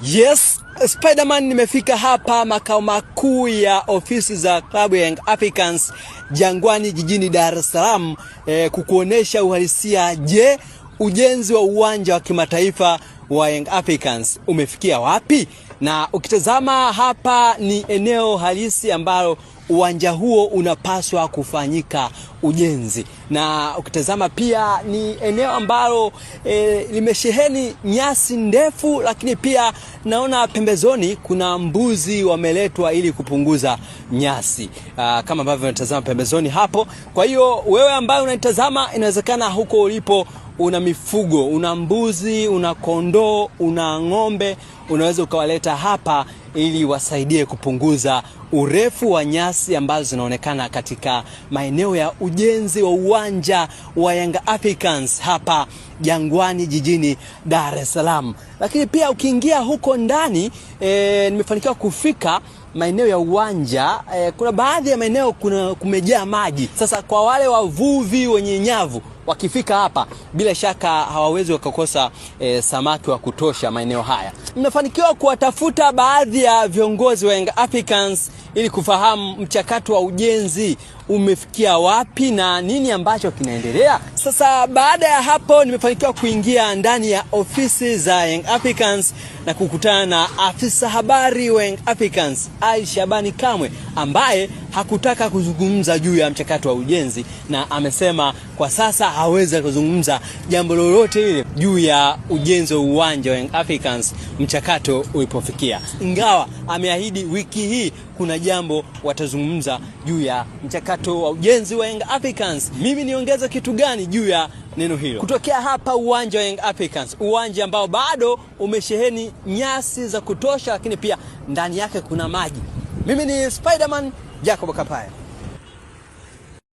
Yes, Spiderman nimefika hapa makao makuu ya ofisi za klabu ya Young Africans Jangwani jijini Dar es Salaam kukuonesha uhalisia. Je, ujenzi wa uwanja wa kimataifa wa Young Africans umefikia wapi? Na ukitazama hapa ni eneo halisi ambalo uwanja huo unapaswa kufanyika ujenzi. Na ukitazama pia ni eneo ambalo limesheheni nyasi ndefu, lakini pia naona pembezoni kuna mbuzi wameletwa ili kupunguza nyasi. Kama ambavyo unatazama pembezoni hapo. Kwa hiyo wewe ambaye unatazama, inawezekana huko ulipo una mifugo, una mbuzi, una kondoo, una ng'ombe, unaweza ukawaleta hapa ili wasaidie kupunguza urefu wa nyasi ambazo zinaonekana katika maeneo ya ujenzi wa uwanja wa Young Africans hapa Jangwani jijini Dar es Salaam. Lakini pia ukiingia huko ndani, nimefanikiwa kufika maeneo ya uwanja, kuna baadhi ya maeneo kumejaa maji. Sasa kwa wale wavuvi wenye nyavu wakifika hapa, bila shaka hawawezi wakakosa samaki wa kutosha maeneo haya. Nimefanikiwa kuwatafuta baadhi ya viongozi wa Young Africans ili kufahamu mchakato wa ujenzi umefikia wapi na nini ambacho kinaendelea. Sasa baada ya hapo nimefanikiwa kuingia ndani ya ofisi za Young Africans na kukutana na afisa habari wa Young Africans Ali Shabani Kamwe, ambaye hakutaka kuzungumza juu ya mchakato wa ujenzi na amesema kwa sasa hawezi kuzungumza jambo lolote ile juu ya ujenzi wa uwanja wa Young Africans mchakato ulipofikia, ingawa ameahidi wiki hii kuna jambo watazungumza juu ya mchakato wa ujenzi wa Young Africans. Mimi niongeze kitu gani juu ya neno hilo? Kutokea hapa uwanja wa Young Africans, uwanja ambao bado umesheheni nyasi za kutosha, lakini pia ndani yake kuna maji. Mimi ni Spiderman Jacob Kapaya.